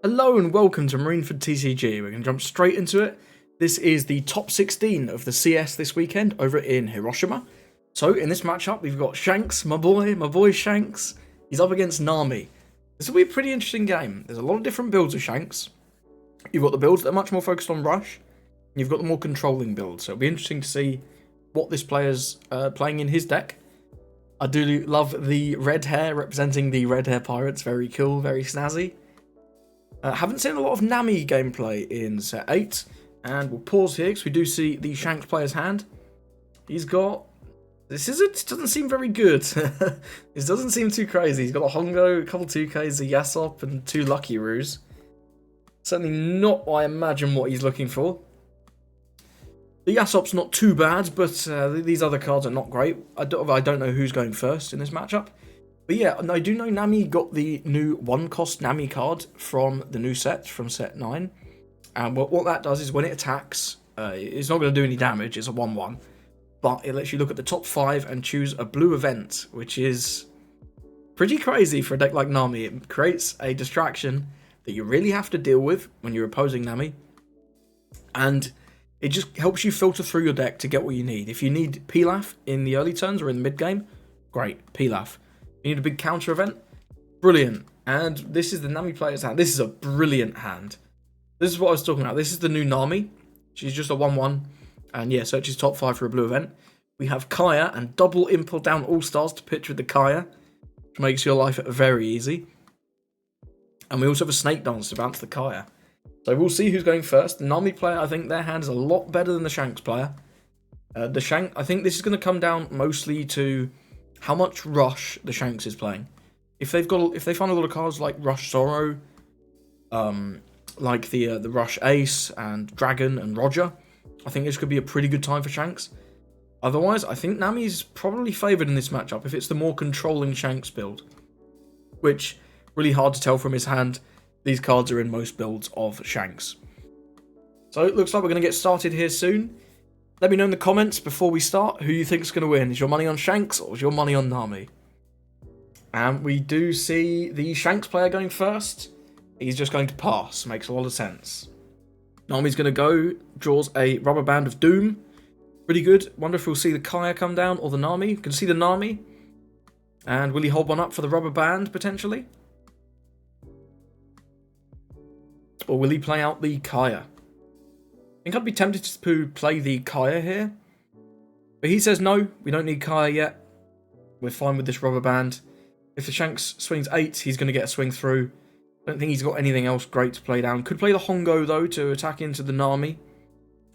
Hello and welcome to Marineford TCG. We're going to jump straight into it. This is the top 16 of the CS this weekend over in Hiroshima. So in this matchup, we've got Shanks, my boy Shanks. He's up against Nami. This will be a pretty interesting game. There's a lot of different builds of Shanks. You've got the builds that are much more focused on rush. And you've got the more controlling builds. So it'll be interesting to see what this player's playing in his deck. I do love the red hair representing the red hair pirates. Very cool, very snazzy. Haven't seen a lot of Nami gameplay in set 8, and we'll pause here because we do see the Shanks player's hand. He's got... This doesn't seem very good. This doesn't seem too crazy. He's got a Hongo, a couple 2Ks, a Yasop, and 2 Lucky Roos. Certainly not, I imagine, what he's looking for. The Yasop's not too bad, but these other cards are not great. I don't know who's going first in this matchup. But yeah, I do know Nami got the new 1-cost Nami card from the new set, from set 9. And what that does is when it attacks, it's not going to do any damage, it's a 1-1. But it lets you look at the top 5 and choose a blue event, which is pretty crazy for a deck like Nami. It creates a distraction that you really have to deal with when you're opposing Nami. And it just helps you filter through your deck to get what you need. If you need Pilaf in the early turns or in the mid game, great, Pilaf. You need a big counter event? Brilliant. And this is the Nami player's hand. This is a brilliant hand. This is what I was talking about. This is the new Nami. She's just a 1-1. And yeah, searches top 5 for a blue event. We have Kaya and double impel down all-stars to pitch with the Kaya, which makes your life very easy. And we also have a snake dance to bounce the Kaya. So we'll see who's going first. The Nami player, I think their hand is a lot better than the Shanks player. I think this is going to come down mostly to how much rush the Shanks is playing. If they find a lot of cards like Rush Sorrow, like the Rush Ace and Dragon and Roger, I think this could be a pretty good time for Shanks. Otherwise, I think Nami's probably favoured in this matchup if it's the more controlling Shanks build, which really hard to tell from his hand. These cards are in most builds of Shanks. So it looks like we're going to get started here soon. Let me know in the comments before we start who you think is going to win. Is your money on Shanks or is your money on Nami? And we do see the Shanks player going first. He's just going to pass. Makes a lot of sense. Nami's going to go. Draws a Rubber Band of Doom. Pretty good. Wonder if we'll see the Kaya come down or the Nami. You can see the Nami. And will he hold one up for the Rubber Band potentially? Or will he play out the Kaya? I think I'd be tempted to play the Kaya here. But he says no, we don't need Kaya yet. We're fine with this Rubber Band. If the Shanks swings 8, he's going to get a swing through. I don't think he's got anything else great to play down. Could play the Hongo though to attack into the Nami,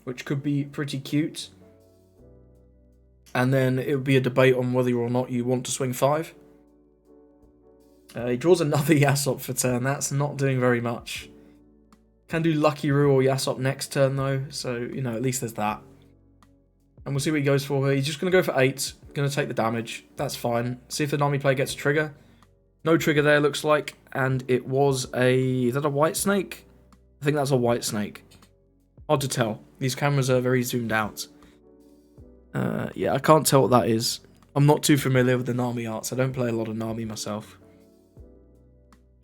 which could be pretty cute. And then it would be a debate on whether or not you want to swing 5. He draws another Yasop for turn. That's not doing very much. Can do Lucky Roo or Yasop next turn though, so, you know, at least there's that. And we'll see what he goes for here. He's just going to go for 8. Going to take the damage. That's fine. See if the Nami player gets a trigger. No trigger there, looks like. And it was a... Is that a white snake? I think that's a white snake. Hard to tell. These cameras are very zoomed out. Yeah, I can't tell what that is. I'm not too familiar with the Nami arts. I don't play a lot of Nami myself.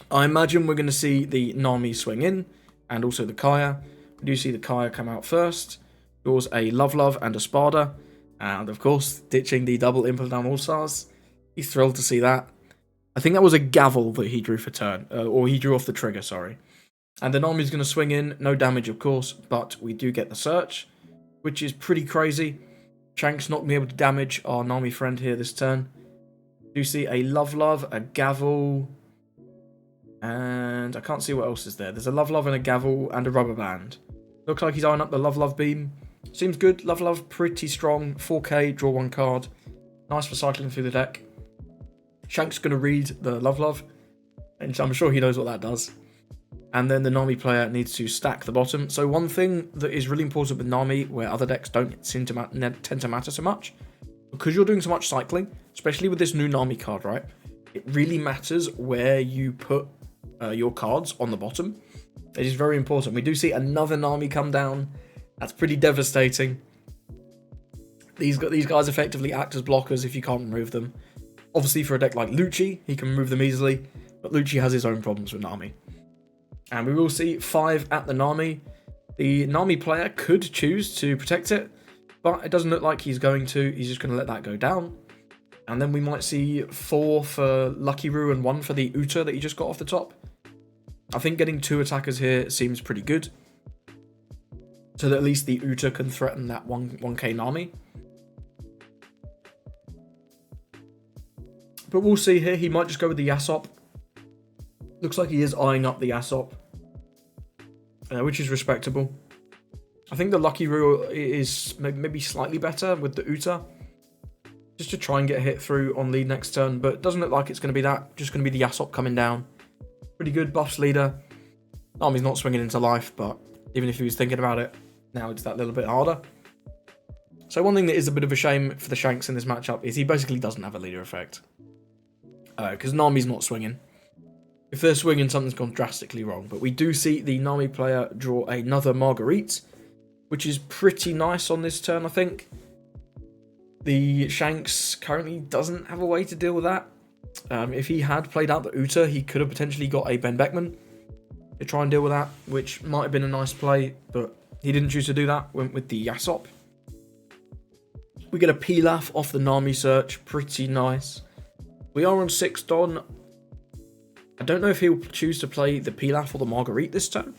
I imagine we're going to see the Nami swing in. And also the Kaya. We do see the Kaya come out first. Draws a Love and a Spada. And of course, ditching the double Impel Down All-Stars. He's thrilled to see that. I think that was a Gavel that he drew for turn. Or he drew off the trigger, sorry. And the Nami's going to swing in. No damage, of course. But we do get the search. Which is pretty crazy. Shanks not being able to damage our Nami friend here this turn. Do see a Love, a Gavel... And I can't see what else is there. There's a Love and a Gavel and a Rubber Band. Looks like he's eyeing up the Love beam. Seems good. Love pretty strong. 4k, draw 1 card. Nice for cycling through the deck. Shanks going to read the Love. And I'm sure he knows what that does. And then the Nami player needs to stack the bottom. So one thing that is really important with Nami, where other decks don't seem to tend to matter so much, because you're doing so much cycling, especially with this new Nami card, right? It really matters where you put your cards on the bottom. It is very important. We do see another Nami come down. That's pretty devastating. These guys effectively act as blockers if you can't remove them. Obviously for a deck like Lucci, he can remove them easily, but Lucci has his own problems with Nami. And we will see 5 at the Nami. The Nami player could choose to protect it, but it doesn't look like he's going to. He's just going to let that go down. And then we might see 4 for Lucky Roo and 1 for the Uta that he just got off the top. I think getting 2 attackers here seems pretty good, so that at least the Uta can threaten that 1k Nami. But we'll see here. He might just go with the Yasop. Looks like he is eyeing up the Yasop, which is respectable. I think the Lucky Roo is maybe slightly better with the Uta, just to try and get a hit through on lead next turn, but it doesn't look like it's going to be that. Just going to be the Yasop coming down. Pretty good buffs leader. Nami's not swinging into life, but even if he was thinking about it, now it's that little bit harder. So one thing that is a bit of a shame for the Shanks in this matchup is he basically doesn't have a leader effect, because Nami's not swinging. If they're swinging, something's gone drastically wrong. But we do see the Nami player draw another Marguerite, which is pretty nice on this turn, I think. The Shanks currently doesn't have a way to deal with that. If he had played out the Uta, he could have potentially got a Ben Beckman to try and deal with that, which might have been a nice play, but he didn't choose to do that. Went with the Yasop. We get a Pilaf off the Nami search. Pretty nice. We are on 6 Don. I don't know if he'll choose to play the Pilaf or the Marguerite this turn.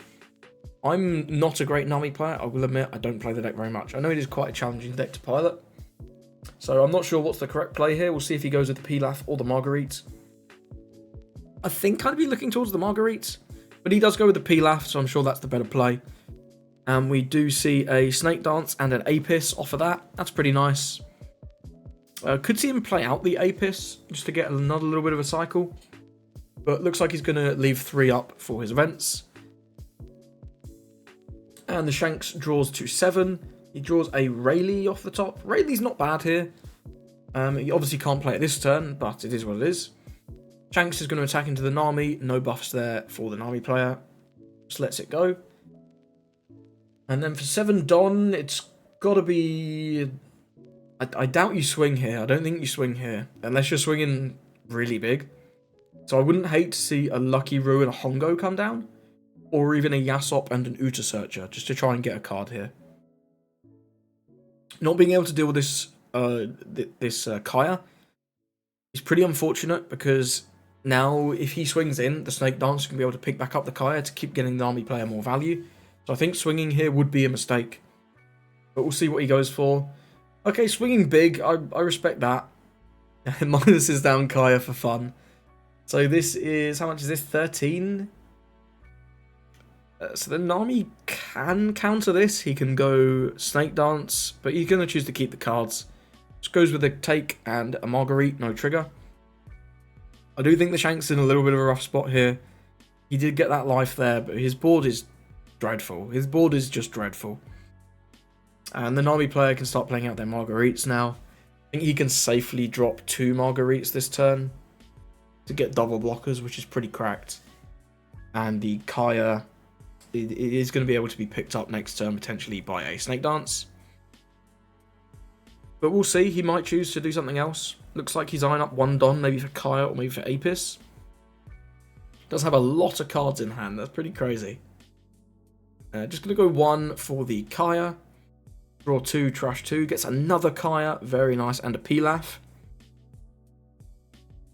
I'm not a great Nami player, I will admit. I don't play the deck very much. I know it is quite a challenging deck to pilot, so I'm not sure what's the correct play here. We'll see if he goes with the Pilaf or the Marguerite. I think I'd be looking towards the Marguerite, but he does go with the Pilaf, so I'm sure that's the better play. And we do see a Snake Dance and an Apis off of that. That's pretty nice. Could see him play out the Apis just to get another little bit of a cycle, but looks like he's going to leave 3 up for his events. And the Shanks draws to 7. He draws a Rayleigh off the top. Rayleigh's not bad here. He obviously can't play it this turn, but it is what it is. Shanks is going to attack into the Nami. No buffs there for the Nami player. Just lets it go. And then for 7 Don, it's got to be... I doubt you swing here. I don't think you swing here, unless you're swinging really big. So I wouldn't hate to see a Lucky Roo and a Hongo come down, or even a Yasop and an Uta Searcher, just to try and get a card here. Not being able to deal with this Kaya is pretty unfortunate, because now if he swings in, the Snake Dancer can be able to pick back up the Kaya to keep getting the Nami player more value. So I think swinging here would be a mistake, but we'll see what he goes for. Okay, swinging big, I respect that. Minuses down Kaya for fun. So this is, how much is this? 13? So the Nami can counter this. He can go Snake Dance, but he's going to choose to keep the cards. Just goes with a Take and a Marguerite, no trigger. I do think the Shanks in a little bit of a rough spot here. He did get that life there, but his board is dreadful. His board is just dreadful. And the Nami player can start playing out their Marguerites now. I think he can safely drop 2 Marguerites this turn to get double blockers, which is pretty cracked. And the Kaya it is going to be able to be picked up next turn, potentially by a Snake Dance. But we'll see. He might choose to do something else. Looks like he's eyeing up 1 Don, maybe for Kaya or maybe for Apis. Does have a lot of cards in hand. That's pretty crazy. Just going to go 1 for the Kaya. Draw 2, trash 2. Gets another Kaya. Very nice. And a Pilaf.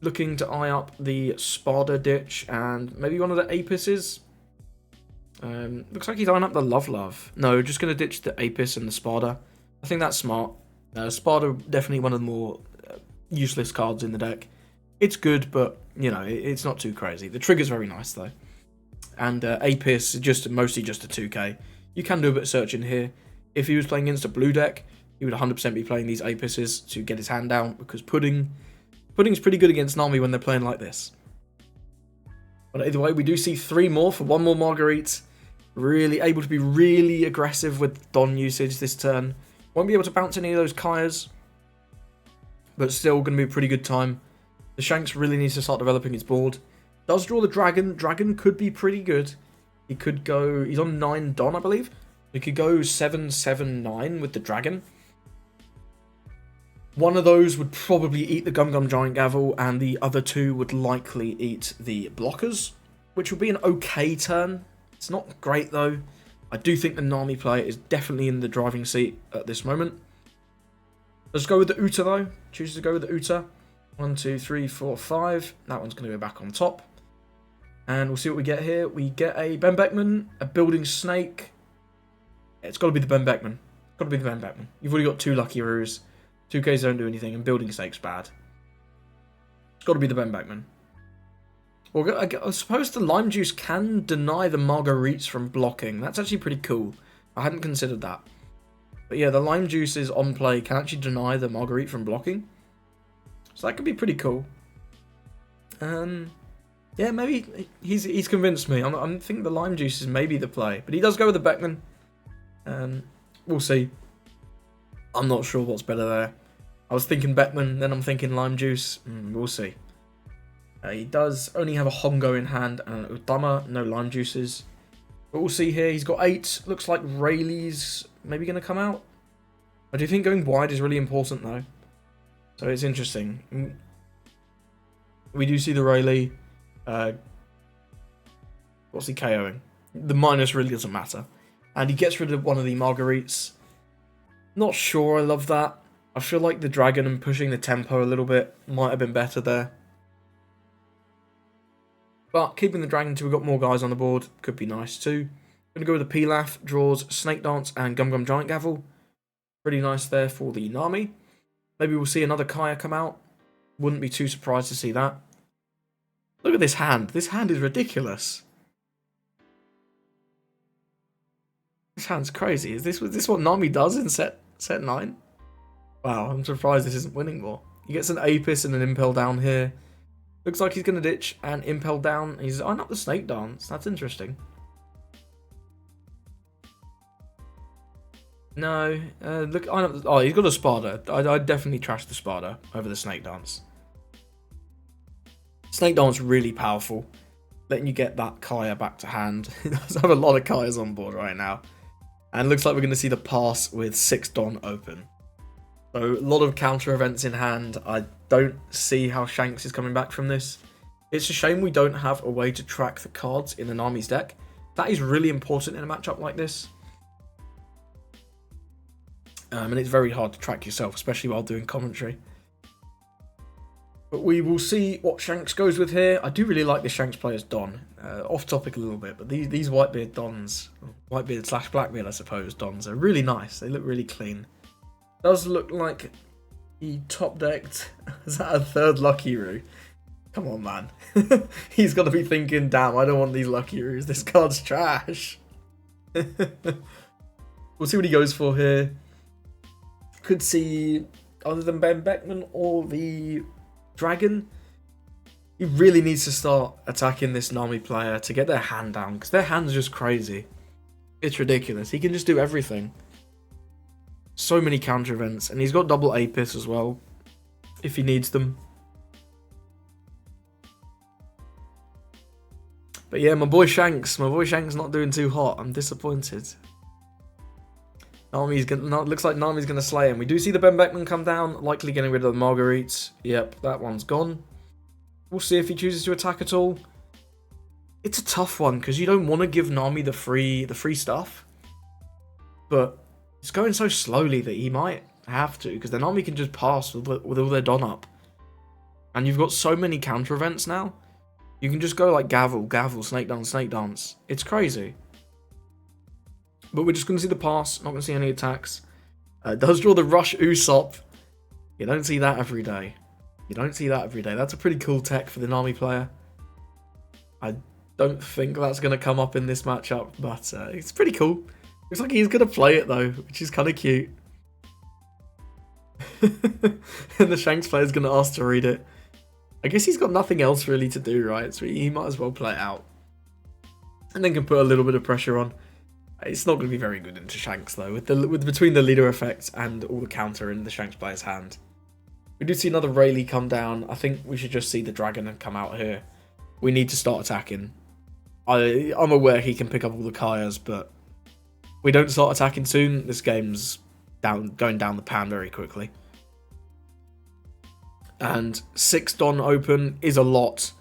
Looking to eye up the Spada Ditch and maybe one of the Apises. Looks like he's eyeing up the Love. No, just going to ditch the Apis and the Spada. I think that's smart. Spada, definitely one of the more useless cards in the deck. It's good, but, you know, it's not too crazy. The trigger's very nice, though. And Apis is mostly just a 2k. You can do a bit of searching here. If he was playing against a blue deck, he would 100% be playing these Apises to get his hand down, because Pudding's pretty good against Nami when they're playing like this. But either way, we do see 3 more for 1 more Marguerite. Really able to be really aggressive with Don usage this turn. Won't be able to bounce any of those Kayas, but still going to be a pretty good time. The Shanks really needs to start developing his board. Does draw the Dragon. Dragon could be pretty good. He could go... He's on 9 Don, I believe. He could go 7/7/9 with the Dragon. One of those would probably eat the Gum Gum Giant Gavel, and the other 2 would likely eat the blockers, which would be an okay turn. It's not great though. I do think the Nami player is definitely in the driving seat at this moment. Let's go with the Uta though. Choose to go with the Uta. 1, 2, 3, 4, 5. That one's going to go back on top. And we'll see what we get here. We get a Ben Beckman, a Building Snake. It's got to be the Ben Beckman. It's got to be the Ben Beckman. You've already got 2 Lucky Roos. 2Ks don't do anything, and Building Snake's bad. It's got to be the Ben Beckman. Well, I suppose the Lime Juice can deny the Marguerites from blocking. That's actually pretty cool. I hadn't considered that. But yeah, the Lime Juice is on play, can actually deny the Marguerite from blocking. So that could be pretty cool. Yeah, maybe he's convinced me. I think the Lime Juice is maybe the play. But he does go with the Beckman. We'll see. I'm not sure what's better there. I was thinking Beckman, then I'm thinking Lime Juice. We'll see. He does only have a Hongo in hand and an Udama, no Lime Juices. But we'll see here. He's got 8. Looks like Rayleigh's maybe going to come out. I do think going wide is really important though. So it's interesting. We do see the Rayleigh. What's he KOing? The minus really doesn't matter. And he gets rid of one of the Marguerites. Not sure I love that. I feel like the Dragon and pushing the tempo a little bit might have been better there. But keeping the Dragon until we've got more guys on the board could be nice too. Going to go with the Pilaf, draws Snake Dance and Gum Gum Giant Gavel. Pretty nice there for the Nami. Maybe we'll see another Kaya come out. Wouldn't be too surprised to see that. Look at this hand. This hand is ridiculous. This hand's crazy. Is this what Nami does in set 9? Wow, I'm surprised this isn't winning more. He gets an Apis and an Impel down here. Looks like he's going to ditch and Impel down. He's eyeing up the Snake Dance. That's interesting. No. Look, oh, he's got a Spada. I'd definitely trash the Spada over the Snake Dance. Snake Dance really powerful. Letting you get that Kaya back to hand. He does have a lot of Kayas on board right now. And looks like we're going to see the pass with 6 Don open. So a lot of counter events in hand. I don't see how Shanks is coming back from this. It's a shame we don't have a way to track the cards in the Nami's deck. That is really important in a matchup like this. And it's very hard to track yourself, especially while doing commentary. But we will see what Shanks goes with here. I do really like the Shanks player's Don. Off topic a little bit, but these Whitebeard Dons, Whitebeard / Blackbeard I suppose, Dons are really nice. They look really clean. Does look like he top decked. Is that a 3rd Lucky Roo? Come on, man. He's got to be thinking, damn, I don't want these Lucky Roos. This card's trash. We'll see what he goes for here. Could see, other than Ben Beckman or the Dragon, he really needs to start attacking this Nami player to get their hand down, because their hand's just crazy. It's ridiculous. He can just do everything. So many counter events, and he's got double Apis as well, if he needs them. But yeah, my boy Shanks not doing too hot. I'm disappointed. Looks like Nami's gonna slay him. We do see the Ben Beckman come down, likely getting rid of the Marguerites. Yep, that one's gone. We'll see if he chooses to attack at all. It's a tough one because you don't want to give Nami the free stuff, but it's going so slowly that he might have to, because then Nami can just pass with all their Don up, and you've got so many counter events now. You can just go like Gavel, Snake Dance, Snake Dance. It's crazy. But we're just going to see the pass, not going to see any attacks. Does draw the Rush Usopp. You don't see that every day. That's a pretty cool tech for the Nami player. I don't think that's going to come up in this matchup, but it's pretty cool. Looks like he's going to play it though, which is kind of cute. And the Shanks player is going to ask to read it. I guess he's got nothing else really to do, right? So he might as well play it out. And then can put a little bit of pressure on. It's not going to be very good into Shanks though, with between the leader effects and all the counter in the Shanks player's hand. We do see another Rayleigh come down. I think we should just see the Dragon and come out here. We need to start attacking. I'm aware he can pick up all the Kayas, but we don't start attacking soon, this game's going down the pan very quickly. And 6 Don open is a lot,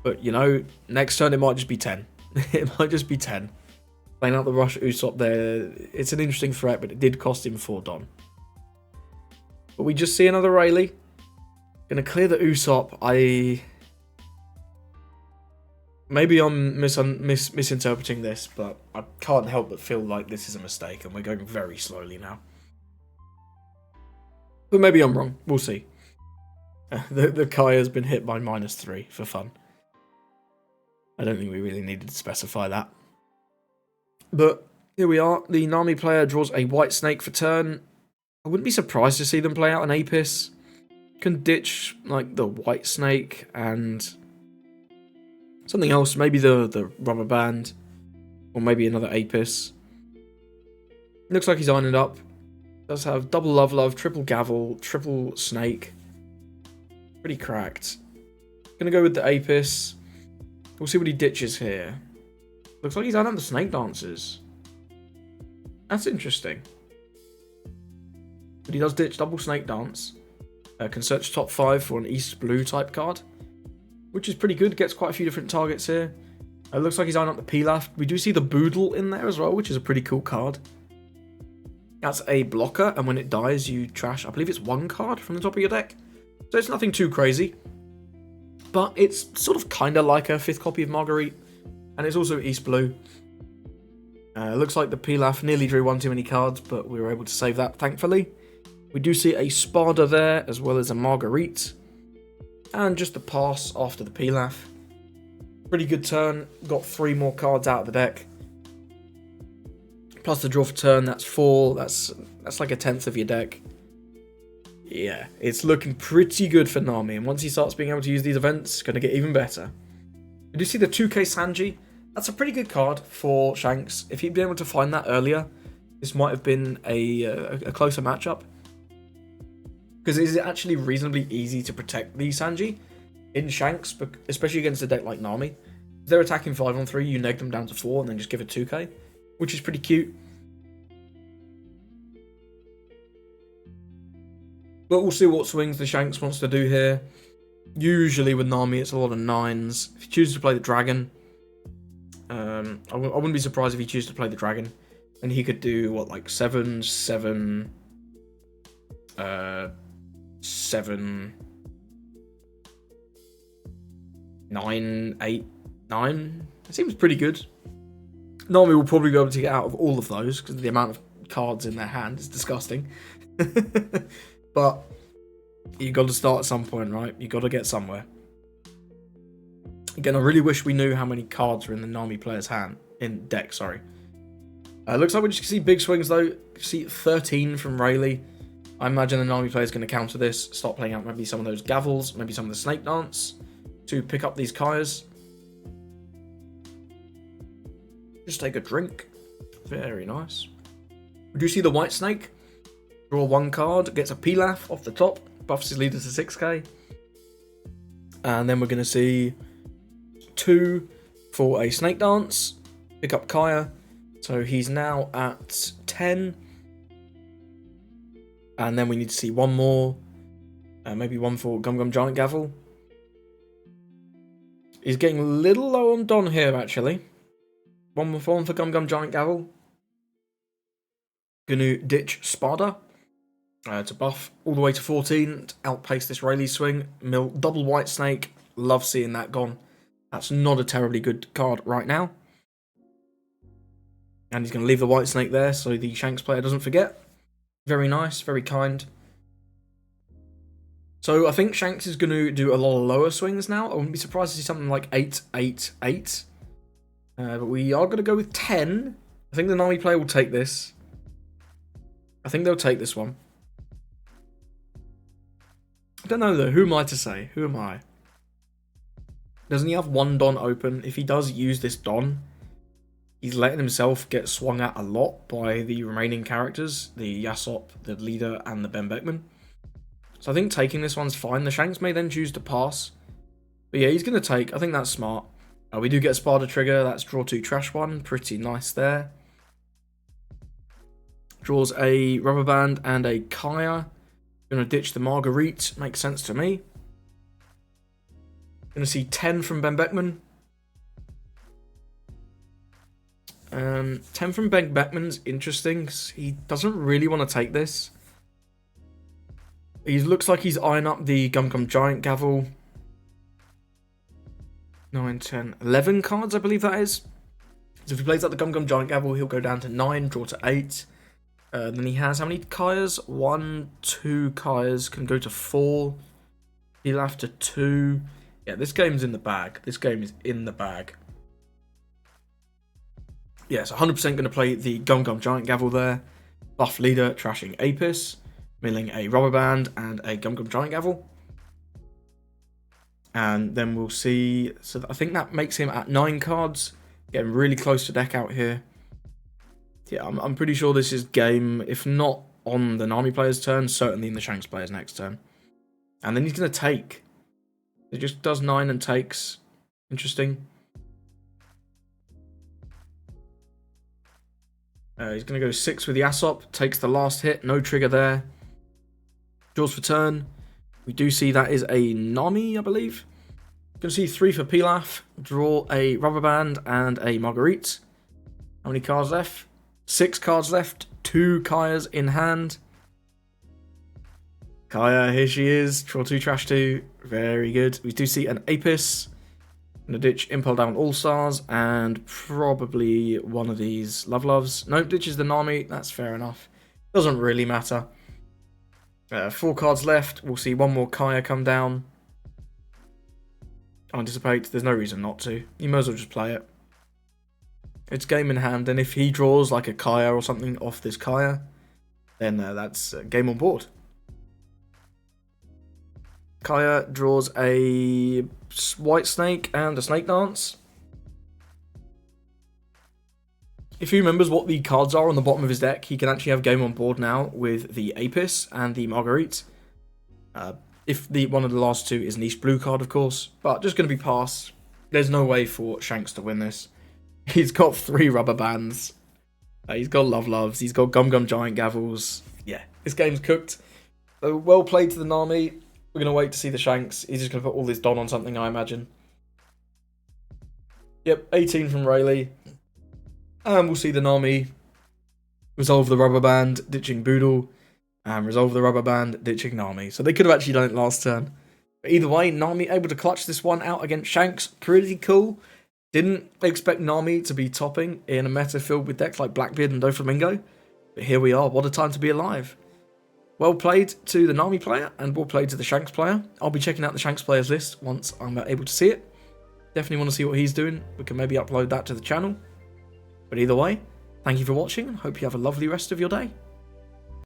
but you know, next turn it might just be 10. It might just be 10. Playing out the Rush Usopp there, it's an interesting threat, but it did cost him 4 Don. But we just see another Rayleigh. Gonna clear the Usopp. Maybe I'm misinterpreting this, but I can't help but feel like this is a mistake, and we're going very slowly now. But maybe I'm wrong. We'll see. The Kai has been hit by -3 for fun. I don't think we really needed to specify that. But here we are. The Nami player draws a White Snake for turn. I wouldn't be surprised to see them play out an Apis. Can ditch like the White Snake and something else. Maybe the Rubber Band. Or maybe another Apis. Looks like he's ironed it up. Does have double Love, triple Gavel, triple Snake. Pretty cracked. Gonna go with the Apis. We'll see what he ditches here. Looks like he's out on the Snake Dancers. That's interesting. But he does ditch double Snake Dance. Can search top 5 for an East Blue type card. Which is pretty good. Gets quite a few different targets here. Looks like he's eyeing up the Pilaf. We do see the Boodle in there as well, which is a pretty cool card. That's a blocker, and when it dies, you trash, I believe it's 1 card from the top of your deck. So it's nothing too crazy. But it's sort of kind of like a 5th copy of Marguerite. And it's also East Blue. Looks like the Pilaf nearly drew 1 too many cards, but we were able to save that, thankfully. We do see a Spada there, as well as a Marguerite. And just the pass after the Pilaf. Pretty good turn. Got 3 more cards out of the deck. Plus the draw for turn, that's 4. That's like a 10th of your deck. Yeah, it's looking pretty good for Nami. And once he starts being able to use these events, it's going to get even better. We do see the 2K Sanji. That's a pretty good card for Shanks. If he'd been able to find that earlier, this might have been a closer matchup. Because it is actually reasonably easy to protect the Sanji in Shanks, especially against a deck like Nami. If they're attacking 5-on-3, you neg them down to 4 and then just give it 2K, which is pretty cute. But we'll see what swings the Shanks wants to do here. Usually with Nami, it's a lot of 9s. If he chooses to play the Dragon, I wouldn't be surprised if he chooses to play the Dragon. And he could do, what, like 7, 7, 7, 9, 8, 9. It seems pretty good. Nami will probably be able to get out of all of those because the amount of cards in their hand is disgusting. But you got to start at some point, right? You got to get somewhere. Again, I really wish we knew how many cards are in the Nami player's deck. Sorry. Looks like we just see big swings though. See 13 from Rayleigh. I imagine the Nami player is going to counter this. Start playing out maybe some of those Gavels, maybe some of the Snake Dance to pick up these Kaias. Just take a drink. Very nice. We do see the White Snake. Draw 1 card, gets a Pilaf off the top, buffs his leader to 6k. And then we're going to see 2 for a Snake Dance, pick up Kaya. So he's now at 10. And then we need to see 1 more, maybe 1 for Gum Gum Giant Gavel. He's getting a little low on Don here, actually. 1 more for Gum Gum Giant Gavel. Gonna ditch Spada. To buff all the way to 14 to outpace this Rayleigh swing. Mill double White Snake. Love seeing that gone. That's not a terribly good card right now. And he's going to leave the White Snake there so the Shanks player doesn't forget. Very nice, very kind. So I think Shanks is going to do a lot of lower swings now. I wouldn't be surprised to see something like 8, 8, 8. But we are going to go with 10. I think the Nami player will take this. I think they'll take this one. I don't know though, who am I to say? Who am I? Doesn't he have 1 Don open? If he does use this Don, he's letting himself get swung at a lot by the remaining characters. The Yasop, the leader, and the Ben Beckman. So I think taking this one's fine. The Shanks may then choose to pass. But yeah, he's going to take. I think that's smart. We do get a Spada trigger. That's draw 2, trash 1. Pretty nice there. Draws a Rubber Band and a Kaya. Gonna ditch the Marguerite. Makes sense to me. Gonna see 10 from Ben Beckman. 10 from Ben Beckman's interesting, 'cause he doesn't really want to take this. He looks like he's eyeing up the Gum Gum Giant Gavel. 9, 10, 11 cards, I believe that is. So if he plays out the Gum Gum Giant Gavel, he'll go down to 9, draw to 8. Then he has how many Kayas? 1, 2 Kayas, can go to 4. He'll have to 2. Yeah, this game's in the bag. This game is in the bag. Yes, 100% going to play the Gum Gum Giant Gavel there. Buff Leader, trashing Apis, milling a Rubber Band and a Gum Gum Giant Gavel. And then we'll see. So I think that makes him at 9 cards. Getting really close to deck out here. Yeah, I'm pretty sure this is game, if not on the Nami player's turn, certainly in the Shanks player's next turn. And then he's going to take. It just does 9 and takes. Interesting. He's going to go 6 with the Aesop. Takes the last hit. No trigger there. Draws for turn. We do see that is a Nami, I believe. Going to see 3 for Pilaf. Draw a Rubber Band and a Marguerite. How many cards left? 6 cards left. 2 Kayas in hand. Kaya, here she is. Draw 2, trash 2. Very good. We do see an Apis. Gonna ditch Impel Down All Stars and probably one of these Love Loves. No, ditches the Nami. That's fair enough. Doesn't really matter. 4 cards left. We'll see one more Kaya come down. Anticipate. There's no reason not to. You might as well just play it. It's game in hand, and if he draws like a Kaya or something off this Kaya, then that's game on board. Kaya draws a White Snake and a Snake Dance. If he remembers what the cards are on the bottom of his deck, he can actually have game on board now with the Apis and the Marguerite. If one of the last 2 is an East Blue card, of course, but just going to be pass. There's no way for Shanks to win this. He's got 3 Rubber Bands. He's got Love Loves. He's got Gum Gum Giant Gavels. Yeah, this game's cooked. So well played to the Nami. We're going to wait to see the Shanks. He's just going to put all this Don on something, I imagine. Yep, 18 from Rayleigh. And we'll see the Nami resolve the Rubber Band, ditching Boodle. And resolve the Rubber Band, ditching Nami. So they could have actually done it last turn. But either way, Nami able to clutch this one out against Shanks. Pretty cool. Didn't expect Nami to be topping in a meta filled with decks like Blackbeard and Doflamingo. But here we are. What a time to be alive. Well played to the Nami player and well played to the Shanks player. I'll be checking out the Shanks players list once I'm able to see it. Definitely want to see what he's doing. We can maybe upload that to the channel. But either way, thank you for watching and hope you have a lovely rest of your day.